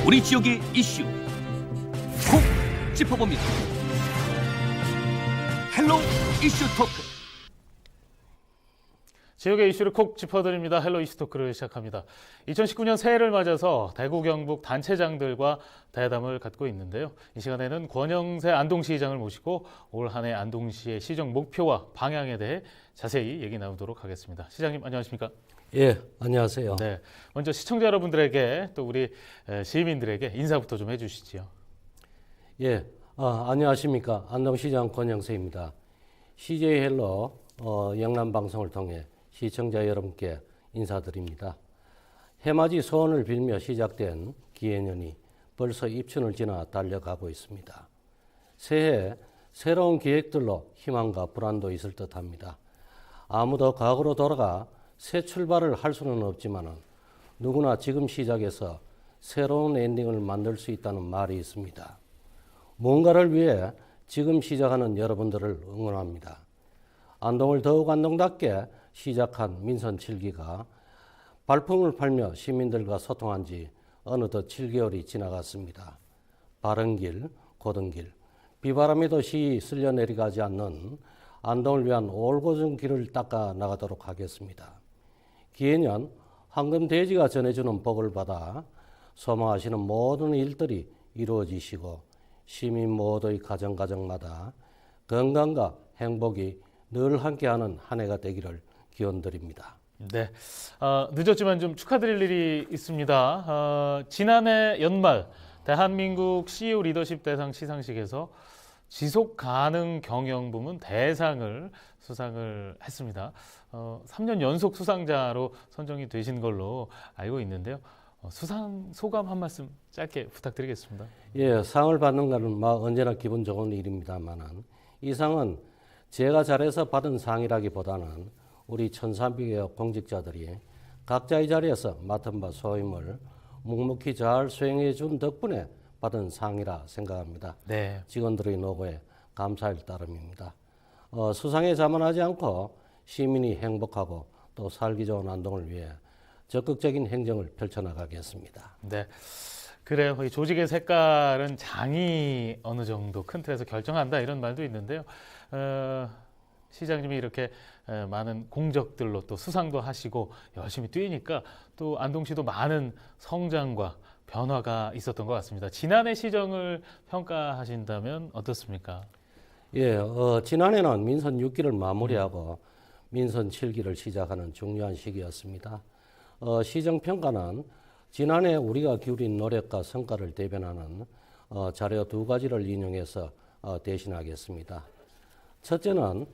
우리 지역의 이슈 콕 짚어봅니다. 헬로 이슈 토크. 지역의 이슈를 콕 짚어드립니다. 헬로 이슈 토크를 시작합니다. 2019년 새해를 맞아서 대구 경북 단체장들과 대담을 갖고 있는데요. 이 시간에는 권영세 안동시장을 모시고 올 한 해 안동시의 시정 목표와 방향에 대해 자세히 얘기 나누도록 하겠습니다. 시장님 안녕하십니까? 예, 안녕하세요. 네, 먼저 시청자 여러분들에게 또 우리 시민들에게 인사부터 좀 해주시지요. 예, 안녕하십니까? 안동시장 권영세입니다. CJ 헬로 영남 방송을 통해 시청자 여러분께 인사드립니다. 해맞이 소원을 빌며 시작된 기해년이 벌써 입춘을 지나 달려가고 있습니다. 새해 새로운 계획들로 희망과 불안도 있을 듯합니다. 아무도 과거로 돌아가 새 출발을 할 수는 없지만 누구나 지금 시작해서 새로운 엔딩을 만들 수 있다는 말이 있습니다. 뭔가를 위해 지금 시작하는 여러분들을 응원합니다. 안동을 더욱 안동답게 시작한 민선 7기가 발품을 팔며 시민들과 소통한 지 어느덧 7개월이 지나갔습니다. 바른 길, 곧은 길, 비바람에도 시이 쓸려 내려가지 않는 안동을 위한 올곧은 길을 닦아 나가도록 하겠습니다. 기해년 황금돼지가 전해주는 복을 받아 소망하시는 모든 일들이 이루어지시고 시민 모두의 가정마다 건강과 행복이 늘 함께하는 한 해가 되기를 기원드립니다. 네, 늦었지만 좀 축하드릴 일이 있습니다. 지난해 연말 대한민국 CEO 리더십 대상 시상식에서 지속 가능 경영 부문 대상을 수상을 했습니다. 3년 연속 수상자로 선정이 되신 걸로 알고 있는데요. 수상 소감 한 말씀 짧게 부탁드리겠습니다. 예, 상을 받는 것은 언제나 기분 좋은 일입니다만 이 상은 제가 잘해서 받은 상이라기보다는 우리 1,300여 공직자들이 각자의 자리에서 맡은 바 소임을 묵묵히 잘 수행해 준 덕분에 받은 상이라 생각합니다. 네. 직원들의 노고에 감사할 따름입니다. 수상에 자만하지 않고 시민이 행복하고 또 살기 좋은 안동을 위해 적극적인 행정을 펼쳐나가겠습니다. 네. 그래요. 이 조직의 색깔은 장이 어느 정도 큰 틀에서 결정한다 이런 말도 있는데요. 시장님이 이렇게 많은 공적들로 또 수상도 하시고 열심히 뛰니까 또 안동시도 많은 성장과 변화가 있었던 것 같습니다. 지난해 시정을 평가하신다면 어떻습니까? 예, 지난해는 민선 6기를 마무리하고 민선 7기를 시작하는 중요한 시기였습니다. 시정평가는 지난해 우리가 기울인 노력과 성과를 대변하는 자료 두 가지를 인용해서 대신하겠습니다. 첫째는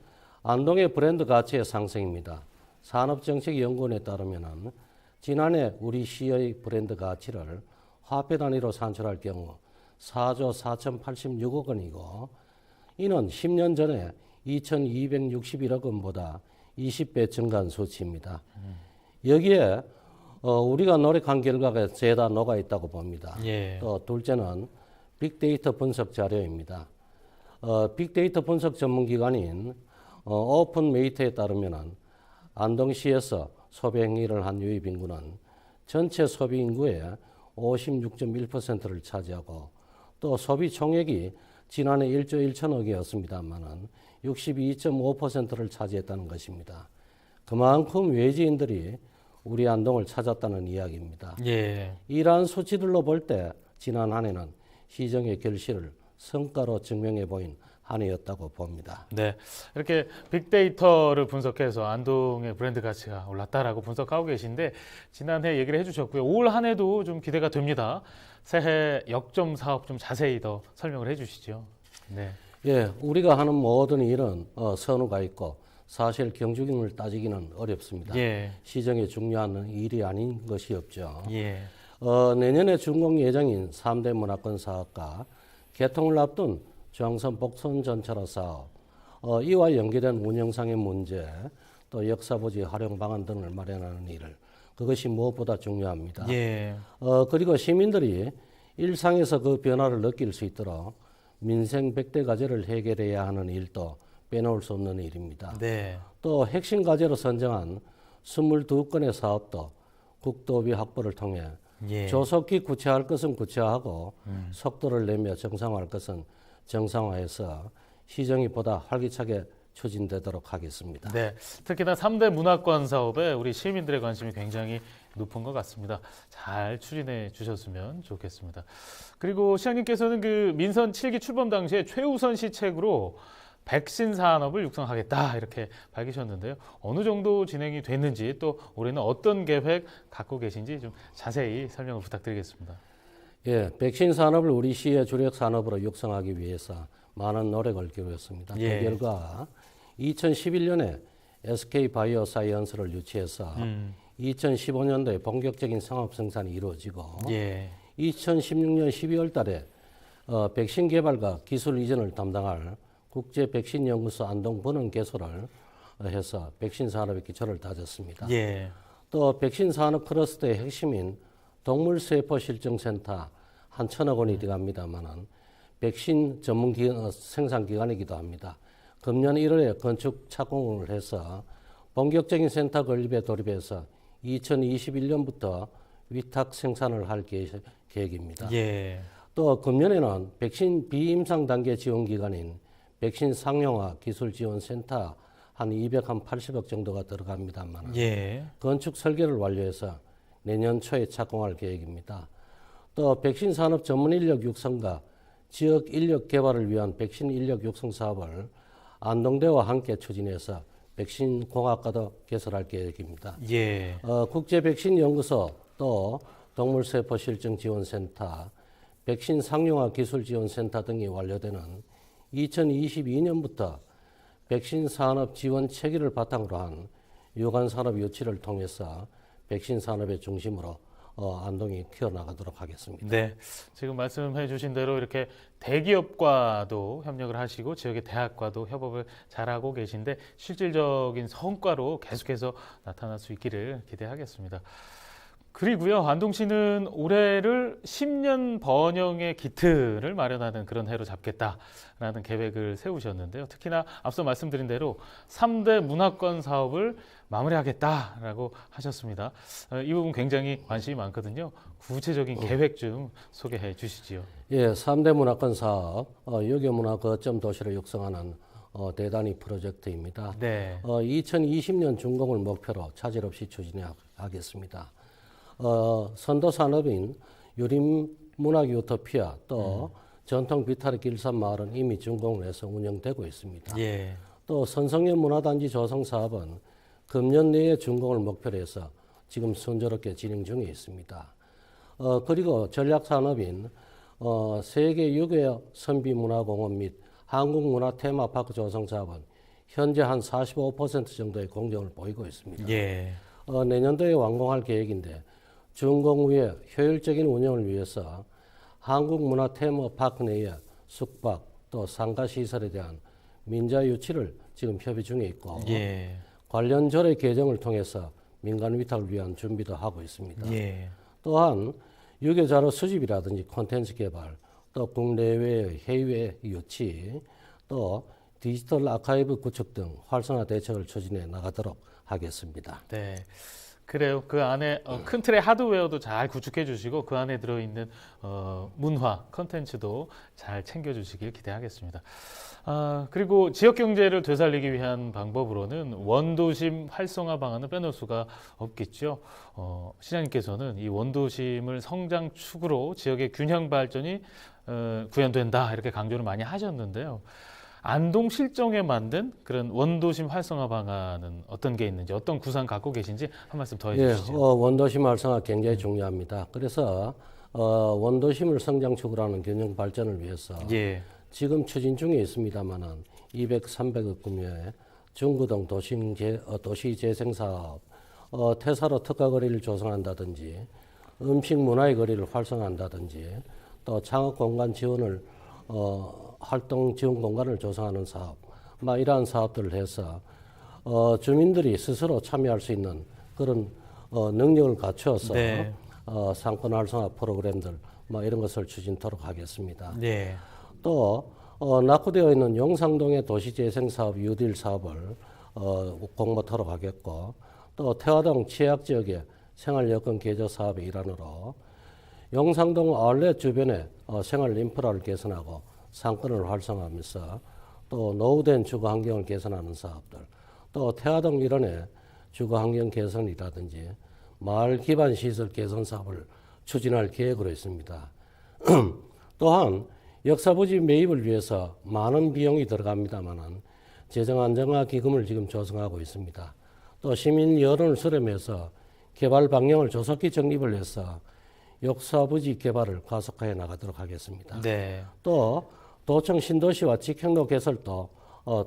안동의 브랜드 가치의 상승입니다. 산업정책연구원에 따르면 지난해 우리 시의 브랜드 가치를 화폐 단위로 산출할 경우 4조 4,086억 원이고 이는 10년 전에 2,261억 원보다 20배 증가한 수치입니다. 여기에 우리가 노력한 결과가 죄다 녹아 있다고 봅니다. 예. 또 둘째는 빅데이터 분석 자료입니다. 빅데이터 분석 전문기관인 오픈메이트에 따르면 안동시에서 소비 행위를 한 유입 인구는 전체 소비 인구의 56.1%를 차지하고 또 소비 총액이 지난해 1조 1천억이었습니다만 62.5%를 차지했다는 것입니다. 그만큼 외지인들이 우리 안동을 찾았다는 이야기입니다. 예. 이러한 수치들로 볼 때 지난 한 해는 시정의 결실을 성과로 증명해 보인 한 해였다고 봅니다. 네, 이렇게 빅데이터를 분석해서 안동의 브랜드 가치가 올랐다라고 분석하고 계신데 지난해 얘기를 해주셨고요. 올 한 해도 좀 기대가 됩니다. 새해 역점 사업 좀 자세히 더 설명을 해주시죠. 네. 예, 우리가 하는 모든 일은 선우가 있고 사실 경주경을 따지기는 어렵습니다. 예. 시정에 중요한 일이 아닌 것이 없죠. 예. 내년에 준공 예정인 3대 문화권 사업과 개통을 앞둔 중앙선 복선 전철화 사업, 이와 연계된 운영상의 문제, 또 역사부지 활용 방안 등을 마련하는 일을 그것이 무엇보다 중요합니다. 예. 그리고 시민들이 일상에서 그 변화를 느낄 수 있도록 민생 100대 과제를 해결해야 하는 일도 빼놓을 수 없는 일입니다. 네. 또 핵심 과제로 선정한 22건의 사업도 국도비 확보를 통해 예. 조속히 구체화할 것은 구체화하고 속도를 내며 정상화할 것은 정상화해서 시정이 보다 활기차게 추진되도록 하겠습니다. 네, 특히나 3대 문화권 사업에 우리 시민들의 관심이 굉장히 높은 것 같습니다. 잘 추진해 주셨으면 좋겠습니다. 그리고 시장님께서는 그 민선 7기 출범 당시에 최우선 시책으로 백신 산업을 육성하겠다 이렇게 밝히셨는데요. 어느 정도 진행이 됐는지 또 올해는 어떤 계획 갖고 계신지 좀 자세히 설명을 부탁드리겠습니다. 예, 백신 산업을 우리 시의 주력 산업으로 육성하기 위해서 많은 노력을 기울였습니다. 예. 그 결과 2011년에 SK 바이오사이언스를 유치해서 2015년도에 본격적인 상업 생산이 이루어지고 예. 2016년 12월 달에 백신 개발과 기술 이전을 담당할 국제 백신 연구소 안동 분원 개소를 해서 백신 산업의 기초를 다졌습니다. 예. 또 백신 산업 클러스터의 핵심인 동물세포 실증센터 한 1,000억 원이 들어갑니다만은 백신 전문 생산 기관이기도 합니다. 금년 1월에 건축 착공을 해서 본격적인 센터 건립에 돌입해서 2021년부터 위탁 생산을 할 계획입니다. 예. 또 금년에는 백신 비임상 단계 지원 기관인 백신 상용화 기술 지원 센터 한 280억 정도가 들어갑니다만 예. 건축 설계를 완료해서 내년 초에 착공할 계획입니다. 또 백신 산업 전문 인력 육성과 지역 인력 개발을 위한 백신 인력 육성 사업을 안동대와 함께 추진해서 백신 공학과도 개설할 계획입니다. 예. 국제 백신 연구소 또 동물세포 실증 지원센터, 백신 상용화 기술 지원센터 등이 완료되는 2022년부터 백신 산업 지원 체계를 바탕으로 한 유관 산업 유치를 통해서 백신 산업의 중심으로 안동이 키워나가도록 하겠습니다. 네, 지금 말씀해 주신 대로 이렇게 대기업과도 협력을 하시고 지역의 대학과도 협업을 잘하고 계신데 실질적인 성과로 계속해서 나타날 수 있기를 기대하겠습니다. 그리고요, 안동시는 올해를 10년 번영의 기틀을 마련하는 그런 해로 잡겠다라는 계획을 세우셨는데요. 특히나 앞서 말씀드린 대로 3대 문화권 사업을 마무리하겠다라고 하셨습니다. 이 부분 굉장히 관심이 많거든요. 구체적인 계획 좀 소개해 주시지요. 예, 3대 문화권 사업, 유교문화 거점 도시를 육성하는 대단히 프로젝트입니다. 네. 2020년 준공을 목표로 차질 없이 추진하겠습니다. 선도 산업인 유림문학 유토피아 또 전통 비타르 길산 마을은 이미 준공을 해서 운영되고 있습니다. 예. 또 선성연 문화단지 조성 사업은 금년 내에 준공을 목표로 해서 지금 순조롭게 진행 중에 있습니다. 그리고 전략 산업인 세계 유교 선비문화공원 및 한국문화 테마파크 조성 사업은 현재 한 45% 정도의 공정을 보이고 있습니다. 예. 내년도에 완공할 계획인데 준공 후에 효율적인 운영을 위해서 한국문화 테마파크 내에 숙박 또 상가시설에 대한 민자 유치를 지금 협의 중에 있고 예. 관련 조례 개정을 통해서 민간 위탁을 위한 준비도 하고 있습니다. 예. 또한 유교 자료 수집이라든지 콘텐츠 개발, 또 국내외 해외 유치, 또 디지털 아카이브 구축 등 활성화 대책을 추진해 나가도록 하겠습니다. 네. 그래요. 그 안에 큰 틀의 하드웨어도 잘 구축해 주시고 그 안에 들어있는 문화, 컨텐츠도 잘 챙겨주시길 기대하겠습니다. 그리고 지역 경제를 되살리기 위한 방법으로는 원도심 활성화 방안을 빼놓을 수가 없겠죠. 시장님께서는 이 원도심을 성장 축으로 지역의 균형 발전이 구현된다 이렇게 강조를 많이 하셨는데요. 안동 실정에 만든 그런 원도심 활성화 방안은 어떤 게 있는지 어떤 구상 갖고 계신지 한 말씀 더 해주시죠. 원도심 활성화 굉장히 중요합니다. 그래서 원도심을 성장축으로 하는 균형 발전을 위해서 예. 지금 추진 중에 있습니다만은 200, 300억 규모의 중구동 도시재생 사업, 태사로 특화거리를 조성한다든지 음식 문화의 거리를 활성화한다든지 또 창업 공간 지원을 활동 지원 공간을 조성하는 사업, 이러한 사업들을 해서 주민들이 스스로 참여할 수 있는 그런 능력을 갖추어서 네. 상권 활성화 프로그램들 이런 것을 추진토록 하겠습니다. 네. 또 낙후되어 있는 용상동의 도시재생 사업 유딜 사업을 공모토록 하겠고 또 태화동 취약 지역의 생활여건 개조 사업의 일환으로 용산동 아울렛 주변에 생활 인프라를 개선하고 상권을 활성화하면서 또 노후된 주거 환경을 개선하는 사업들, 또 태화동 일원의 주거 환경 개선이라든지 마을 기반 시설 개선 사업을 추진할 계획으로 있습니다. 또한 역사부지 매입을 위해서 많은 비용이 들어갑니다만은 재정 안정화 기금을 지금 조성하고 있습니다. 또 시민 여론을 수렴해서 개발 방향을 조속히 정립을 해서 역사부지 개발을 가속화해 나가도록 하겠습니다. 네. 또 도청 신도시와 직행로 개설도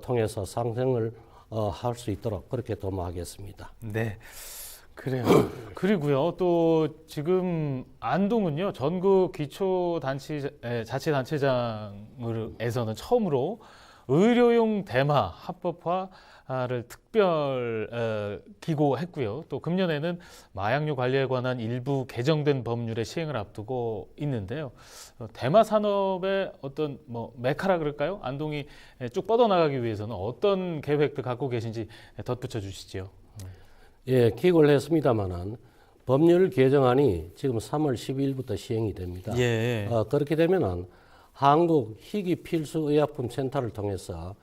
통해서 상생을 할 수 있도록 그렇게 도모하겠습니다. 네. 그래요. 그리고요, 또 지금 안동은요, 전국 기초자치단체장에서는 처음으로 의료용 대마 합법화를 특별 기고했고요. 또 금년에는 마약류 관리에 관한 일부 개정된 법률의 시행을 앞두고 있는데요. 대마 산업의 어떤 메카라 그럴까요? 안동이 쭉 뻗어나가기 위해서는 어떤 계획들 갖고 계신지 덧붙여 주시지요. 예, 기고를 했습니다만은 법률 개정안이 지금 3월 12일부터 시행이 됩니다. 예. 그렇게 되면은 한국 희귀 필수 의약품 센터를 통해서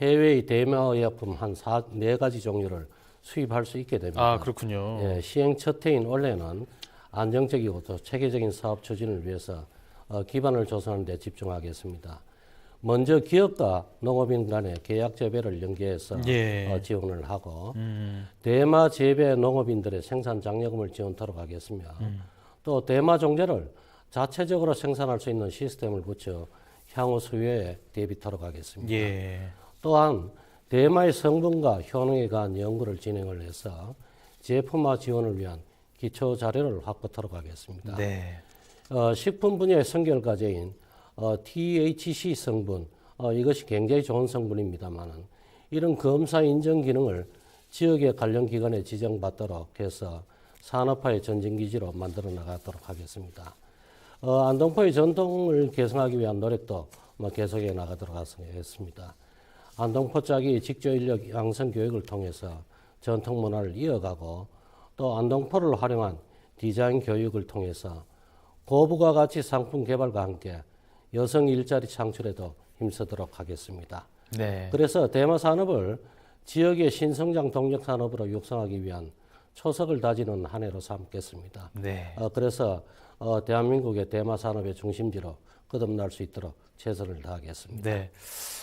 해외의 대마 의약품 한 4가지 종류를 수입할 수 있게 됩니다. 아, 그렇군요. 예, 시행 첫 해인 올해는 안정적이고 또 체계적인 사업 추진을 위해서 기반을 조성하는 데 집중하겠습니다. 먼저 기업과 농업인 간의 계약 재배를 연계해서 예. 지원을 하고 대마 재배 농업인들의 생산 장려금을 지원토록 하겠으며 또 대마 종자를 자체적으로 생산할 수 있는 시스템을 붙여 향후 수요에 대비토록 하겠습니다. 예. 또한 대마의 성분과 효능에 관한 연구를 진행을 해서 제품화 지원을 위한 기초 자료를 확보토록 하겠습니다. 네. 식품 분야의 선결과제인 THC 성분, 이것이 굉장히 좋은 성분입니다만은 이런 검사 인정 기능을 지역의 관련 기관에 지정받도록 해서 산업화의 전진기지로 만들어 나가도록 하겠습니다. 안동포의 전통을 개성하기 위한 노력도 계속해 나가도록 하겠습니다. 안동포 짝이 직조인력 양성 교육을 통해서 전통 문화를 이어가고 또 안동포를 활용한 디자인 교육을 통해서 고부가 가치 상품 개발과 함께 여성 일자리 창출에도 힘쓰도록 하겠습니다. 네. 그래서 대마 산업을 지역의 신성장 동력 산업으로 육성하기 위한 초석을 다지는 한 해로 삼겠습니다. 네. 그래서 대한민국의 대마 산업의 중심지로 거듭날 수 있도록 최선을 다하겠습니다. 네.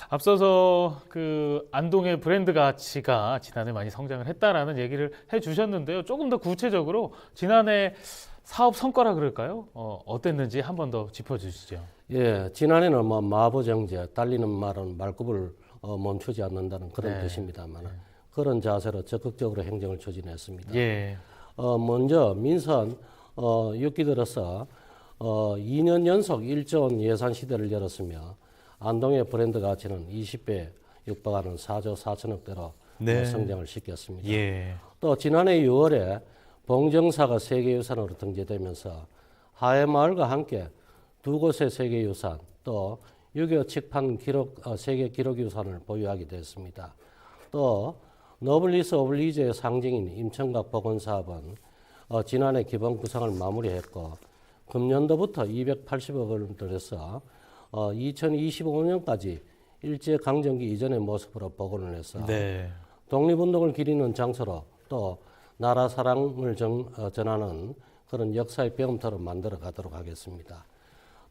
앞서서 그 안동의 브랜드 가치가 지난해 많이 성장을 했다라는 얘기를 해주셨는데요. 조금 더 구체적으로 지난해 사업 성과라 그럴까요? 어땠는지 한 번 더 짚어주시죠. 예, 지난해는 마보정제, 달리는 말은 말굽을 멈추지 않는다는 그런 네. 뜻입니다만 그런 자세로 적극적으로 행정을 추진했습니다. 예. 먼저 민선 6기 들어서 2년 연속 1조 원 예산 시대를 열었으며 안동의 브랜드 가치는 20배 육박하는 4조 4천억대로 네. 성장을 시켰습니다. 예. 또 지난해 6월에 봉정사가 세계유산으로 등재되면서 하회마을과 함께 두 곳의 세계유산 또 6.25 칙판 세계 기록유산을 보유하게 됐습니다. 또 노블리스 오블리주의 상징인 임청각 복원사업은 지난해 기본 구상을 마무리했고 금년도부터 280억 원을 들여서 2025년까지 일제강점기 이전의 모습으로 복원을 해서 네. 독립운동을 기리는 장소로 또 나라 사랑을 전하는 그런 역사의 배움터로 만들어 가도록 하겠습니다.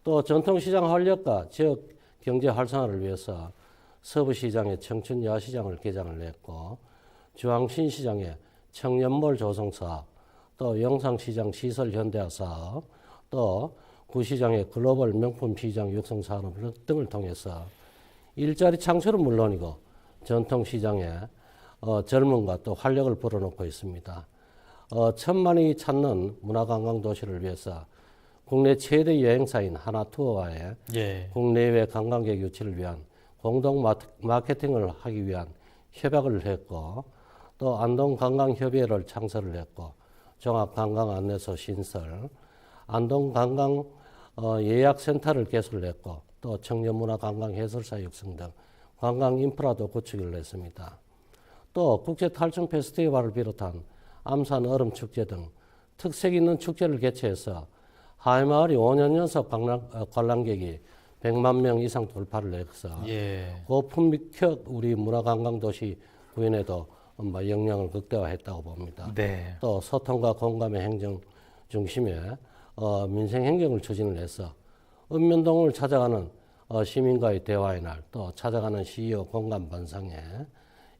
또 전통시장 활력과 지역 경제 활성화를 위해서 서부시장의 청춘야시장을 개장을 했고 주황신시장의 청년몰 조성 사업, 또 영상시장 시설 현대화 사업, 또 구시장의 글로벌 명품 시장 육성 산업 등을 통해서 일자리 창출은 물론이고 전통시장에 젊음과 또 활력을 불어넣고 있습니다. 천만이 찾는 문화관광 도시를 위해서 국내 최대 여행사인 하나투어와의 예. 국내외 관광객 유치를 위한 공동 마케팅을 하기 위한 협약을 했고 또 안동관광협의회를 창설을 했고 종합관광안내소 신설, 안동관광 예약센터를 개설을 했고 또 청년문화관광해설사 육성 등 관광인프라도 구축을 했습니다. 또 국제탈춤 페스티벌을 비롯한 암산 얼음축제 등 특색 있는 축제를 개최해서 하회마을이 5년 연속 관람객이 100만 명 이상 돌파를 해서 예. 고품격 우리 문화관광도시 구현에도 영향을 극대화했다고 봅니다. 네. 또 소통과 공감의 행정 중심에 민생 행정을 추진을 해서 읍면동을 찾아가는 시민과의 대화의 날, 또 찾아가는 CEO 공감 반상회,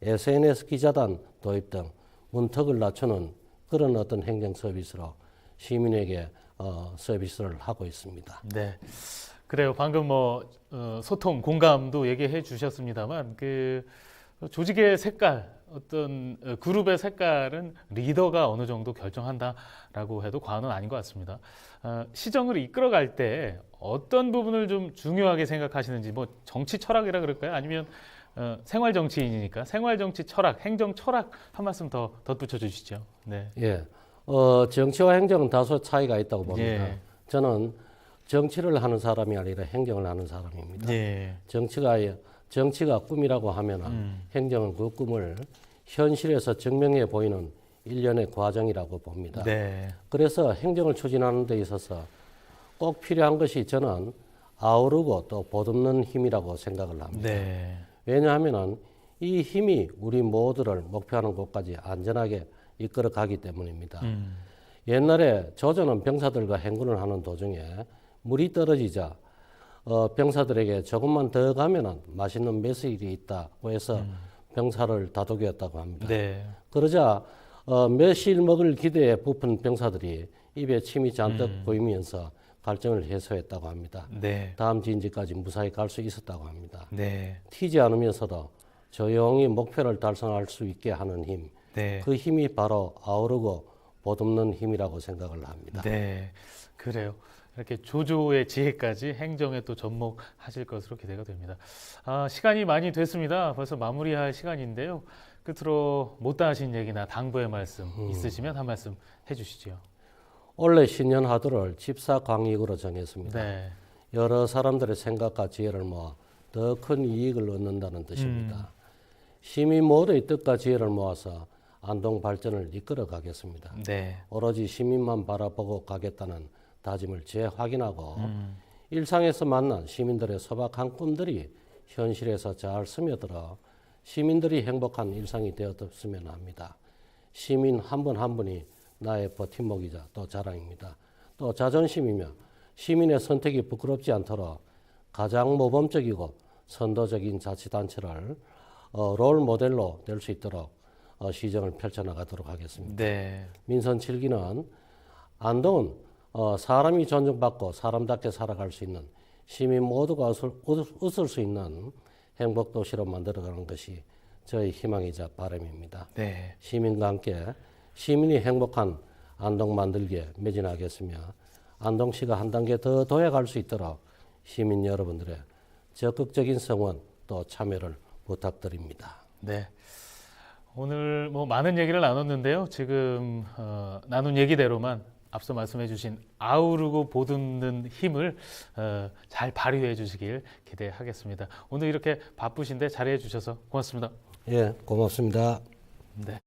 SNS 기자단 도입 등 문턱을 낮추는 그런 어떤 행정 서비스로 시민에게 서비스를 하고 있습니다. 네. 그래요. 방금 소통, 공감도 얘기해 주셨습니다만 그 조직의 색깔, 어떤 그룹의 색깔은 리더가 어느 정도 결정한다라고 해도 과언은 아닌 것 같습니다. 시정을 이끌어갈 때 어떤 부분을 좀 중요하게 생각하시는지, 뭐 정치 철학이라 그럴까요? 아니면 생활 정치인이니까 생활 정치 철학, 행정 철학 한 말씀 더 덧붙여 주시죠. 네. 예, 정치와 행정은 다소 차이가 있다고 봅니다. 예. 저는 정치를 하는 사람이 아니라 행정을 하는 사람입니다. 예. 정치가 꿈이라고 하면 행정은 그 꿈을 현실에서 증명해 보이는 일련의 과정이라고 봅니다. 네. 그래서 행정을 추진하는 데 있어서 꼭 필요한 것이 저는 아우르고 또 보듬는 힘이라고 생각을 합니다. 네. 왜냐하면 이 힘이 우리 모두를 목표하는 곳까지 안전하게 이끌어 가기 때문입니다. 옛날에 조조는 병사들과 행군을 하는 도중에 물이 떨어지자 병사들에게 조금만 더 가면 맛있는 매실이 있다고 해서 병사를 다독였다고 합니다. 네. 그러자 매실 먹을 기대에 부푼 병사들이 입에 침이 잔뜩 고이면서 갈증을 해소했다고 합니다. 네. 다음 진지까지 무사히 갈 수 있었다고 합니다. 네. 튀지 않으면서도 조용히 목표를 달성할 수 있게 하는 힘, 네. 그 힘이 바로 아우르고 보듬는 힘이라고 생각을 합니다. 네. 그래요. 이렇게 조조의 지혜까지 행정에 또 접목하실 것으로 기대가 됩니다. 시간이 많이 됐습니다. 벌써 마무리할 시간인데요. 끝으로 못다 하신 얘기나 당부의 말씀 있으시면 한 말씀 해주시죠. 올해 신년 화두를 집사광익으로 정했습니다. 네. 여러 사람들의 생각과 지혜를 모아 더 큰 이익을 얻는다는 뜻입니다. 시민 모두의 뜻과 지혜를 모아서 안동 발전을 이끌어 가겠습니다. 네. 오로지 시민만 바라보고 가겠다는 다짐을 재확인하고 일상에서 만난 시민들의 소박한 꿈들이 현실에서 잘 스며들어 시민들이 행복한 일상이 되었으면 합니다. 시민 한 분 한 분이 나의 버팀목이자 또 자랑입니다. 또 자존심이며 시민의 선택이 부끄럽지 않도록 가장 모범적이고 선도적인 자치단체를 롤 모델로 될 수 있도록 시정을 펼쳐나가도록 하겠습니다. 네. 민선 7기는 안동은 사람이 존중받고 사람답게 살아갈 수 있는 시민 모두가 웃을 수 있는 행복도시로 만들어가는 것이 저희 희망이자 바람입니다. 네. 시민과 함께 시민이 행복한 안동 만들기에 매진하겠으며 안동시가 한 단계 더 도약할 수 있도록 시민 여러분들의 적극적인 성원 또 참여를 부탁드립니다. 네. 오늘 많은 얘기를 나눴는데요. 지금 나눈 얘기대로만 앞서 말씀해 주신 아우르고 보듬는 힘을 잘 발휘해 주시길 기대하겠습니다. 오늘 이렇게 바쁘신데 자리해 주셔서 고맙습니다. 예, 고맙습니다. 네.